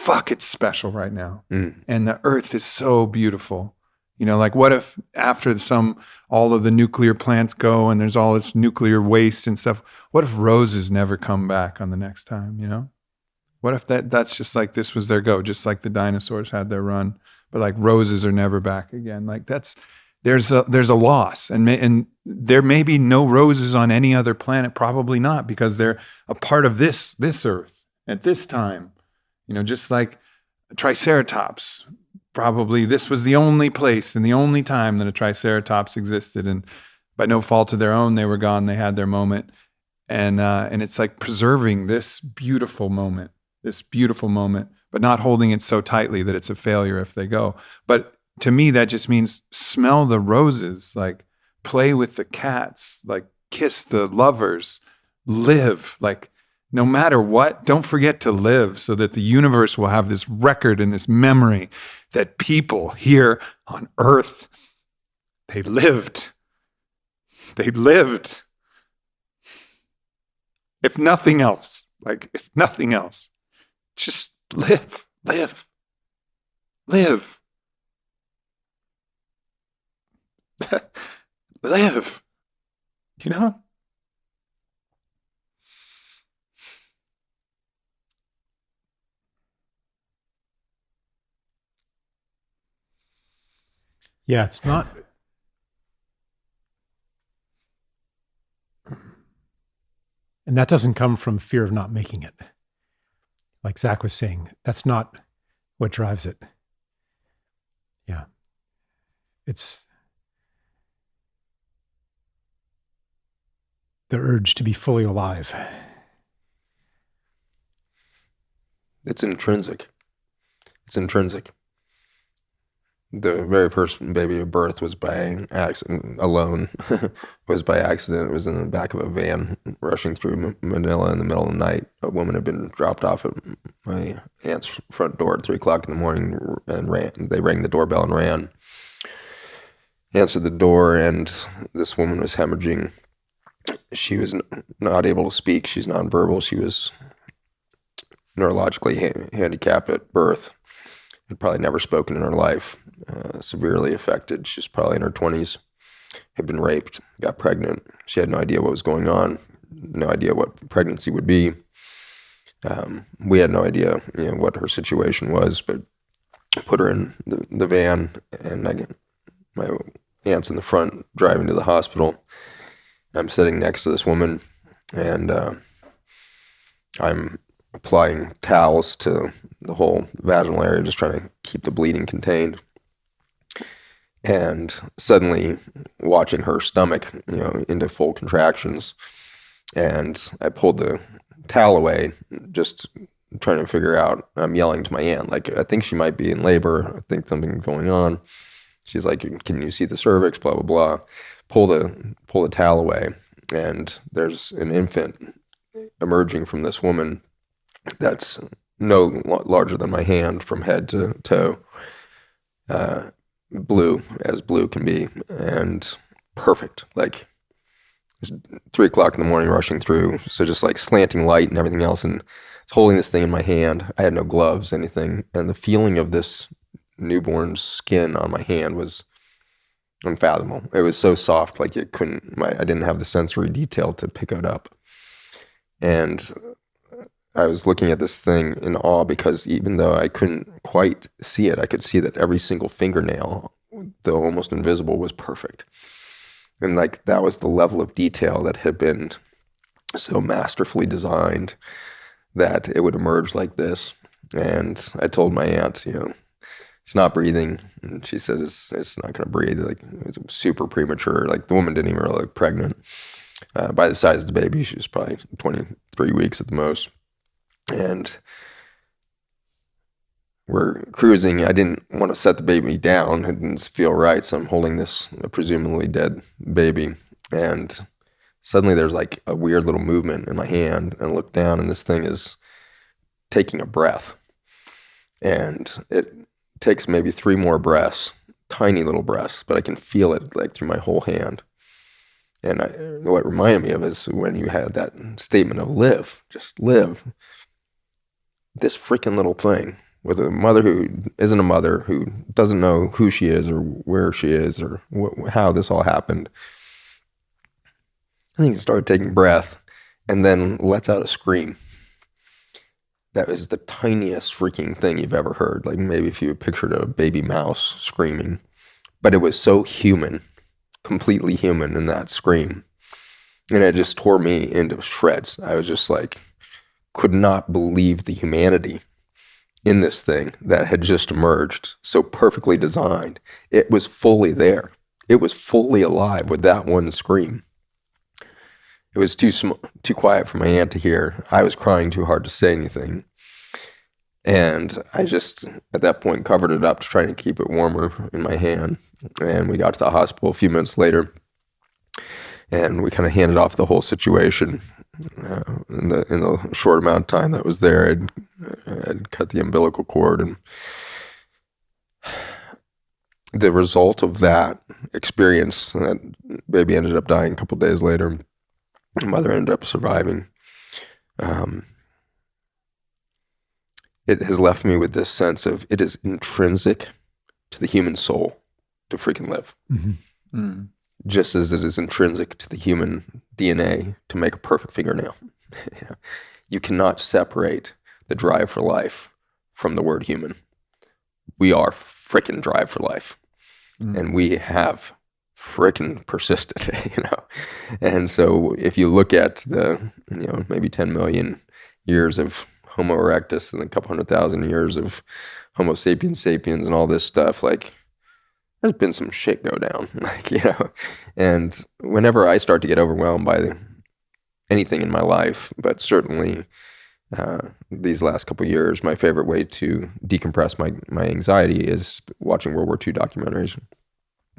fuck, it's special right now. And the earth is so beautiful. Like what if after all of the nuclear plants go and there's all this nuclear waste and stuff, what if roses never come back on the next time, What if that's just like, this was their go, just like the dinosaurs had their run, but like roses are never back again. Like there's a loss, and there may be no roses on any other planet, probably not, because they're a part of this earth at this time, just like Triceratops. Probably this was the only place and the only time that a Triceratops existed, and by no fault of their own, they were gone. They had their moment, and it's like preserving this beautiful moment, but not holding it so tightly that it's a failure if they go. But to me, that just means smell the roses, like play with the cats, like kiss the lovers, live, like no matter what, don't forget to live, so that the universe will have this record and this memory that people here on earth, they lived. If nothing else, just live. Live. Yeah, it's not. And that doesn't come from fear of not making it. Like Zach was saying, that's not what drives it. Yeah. It's the urge to be fully alive. It's intrinsic. The very first baby of birth was by accident, alone, was by accident. It was in the back of a van rushing through Manila in the middle of the night. A woman had been dropped off at my aunt's front door at 3:00 in the morning and ran. They rang the doorbell and ran. Answered the door, and this woman was hemorrhaging. She was not able to speak. She's nonverbal. She was neurologically handicapped at birth. Had probably never spoken in her life, severely affected. She's probably in her 20s, had been raped, got pregnant. She had no idea what was going on, no idea what pregnancy would be. We had no idea, what her situation was, but put her in the van, and my aunt's in the front driving to the hospital. I'm sitting next to this woman, and I'm applying towels to the whole vaginal area, just trying to keep the bleeding contained. And suddenly watching her stomach, into full contractions. And I pulled the towel away, just trying to figure out, I'm yelling to my aunt, like, I think she might be in labor. I think something's going on. She's like, can you see the cervix? Blah, blah, blah. Pull the towel away. And there's an infant emerging from this woman that's no larger than my hand from head to toe, blue as blue can be, and perfect. Like, it's 3:00 in the morning rushing through, so just like slanting light and everything else, and it's holding this thing in my hand. I had no gloves, anything, and the feeling of this newborn's skin on my hand was unfathomable. It was so soft, like I didn't have the sensory detail to pick it up. And I was looking at this thing in awe, because even though I couldn't quite see it, I could see that every single fingernail, though almost invisible, was perfect. And like, that was the level of detail that had been so masterfully designed that it would emerge like this. And I told my aunt, it's not breathing. And she said, it's not going to breathe. Like, it was super premature. Like, the woman didn't even really look pregnant. By the size of the baby, she was probably 23 weeks at the most. And we're cruising. I didn't want to set the baby down. It didn't feel right. So I'm holding this presumably dead baby. And suddenly there's like a weird little movement in my hand, and I look down, and this thing is taking a breath. And it takes maybe 3 more breaths, tiny little breaths, but I can feel it like through my whole hand. And what it reminded me of is when you had that statement of live, just live. This freaking little thing with a mother who isn't a mother, who doesn't know who she is or where she is or how this all happened. I think he started taking breath and then lets out a scream. That was the tiniest freaking thing you've ever heard. Like maybe if you pictured a baby mouse screaming, but it was so human, completely human in that scream. And it just tore me into shreds. I was just like, could not believe the humanity in this thing that had just emerged, so perfectly designed. It was fully there. It was fully alive with that one scream. It was too quiet for my aunt to hear. I was crying too hard to say anything. And I just, at that point, covered it up to try and keep it warmer in my hand. And we got to the hospital a few minutes later, and we kind of handed off the whole situation. In the short amount of time that was there, I'd cut the umbilical cord, and the result of that experience, that baby ended up dying a couple days later. Mother ended up surviving. It has left me with this sense of it is intrinsic to the human soul to freaking live. Mm-hmm. Mm. Just as it is intrinsic to the human DNA to make a perfect fingernail. You cannot separate the drive for life from the word human. We are frickin' drive for life. Mm. And we have frickin' persisted, And so if you look at the, maybe 10 million years of Homo erectus and a couple 100,000 years of Homo sapiens sapiens and all this stuff, like, there's been some shit go down, and whenever I start to get overwhelmed by anything in my life, but certainly these last couple of years, my favorite way to decompress my anxiety is watching World War II documentaries.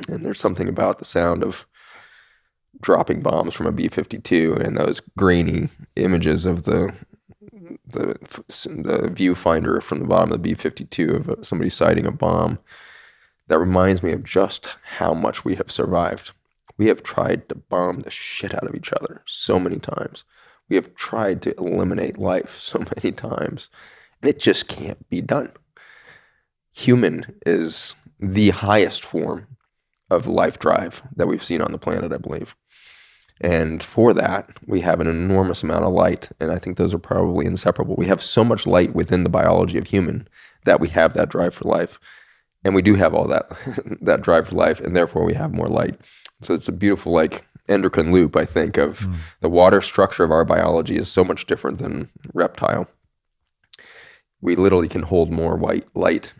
And there's something about the sound of dropping bombs from a B-52 and those grainy images of the viewfinder from the bottom of the B-52 of somebody sighting a bomb. That reminds me of just how much we have survived. We have tried to bomb the shit out of each other so many times. We have tried to eliminate life so many times. And it just can't be done. Human is the highest form of life drive that we've seen on the planet, I believe. And for that, we have an enormous amount of light. And I think those are probably inseparable. We have so much light within the biology of human that we have that drive for life. And we do have all that drive for life, and therefore we have more light. So it's a beautiful, like, endocrine loop, I think, of the water structure of our biology is so much different than reptile. We literally can hold more white light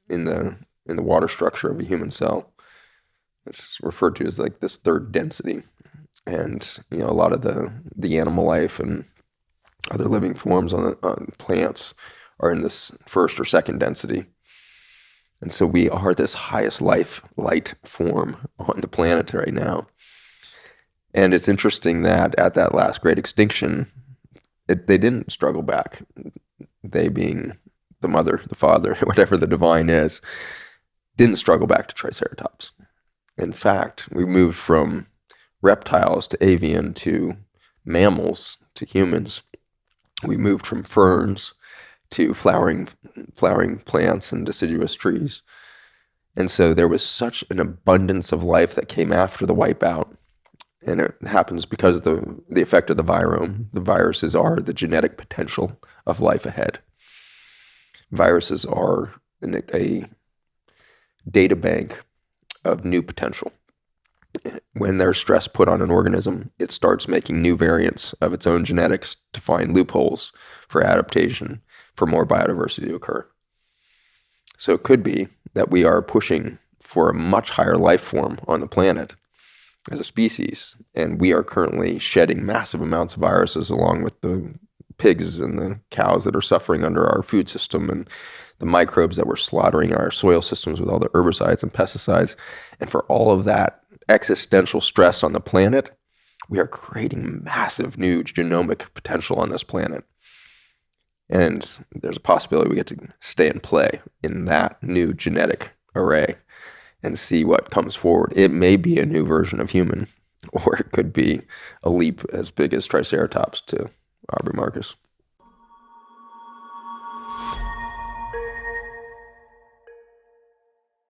in the water structure of a human cell. It's referred to as like this third density. And, a lot of the animal life and other living forms on plants are in this first or second density. And so we are this highest light form on the planet right now. And it's interesting that at that last great extinction, they didn't struggle back. They being the mother, the father, whatever the divine is, didn't struggle back to Triceratops. In fact, we moved from reptiles to avian to mammals to humans. We moved from ferns to flowering plants and deciduous trees. And so there was such an abundance of life that came after the wipeout. And it happens because of the effect of the virome. The viruses are the genetic potential of life ahead. Viruses are a data bank of new potential. When there's stress put on an organism, it starts making new variants of its own genetics to find loopholes for adaptation, for more biodiversity to occur. So it could be that we are pushing for a much higher life form on the planet as a species, and we are currently shedding massive amounts of viruses along with the pigs and the cows that are suffering under our food system and the microbes that we're slaughtering our soil systems with all the herbicides and pesticides. And for all of that existential stress on the planet, we are creating massive new genomic potential on this planet. And there's a possibility we get to stay and play in that new genetic array and see what comes forward. It may be a new version of human, or it could be a leap as big as Triceratops to Aubrey Marcus.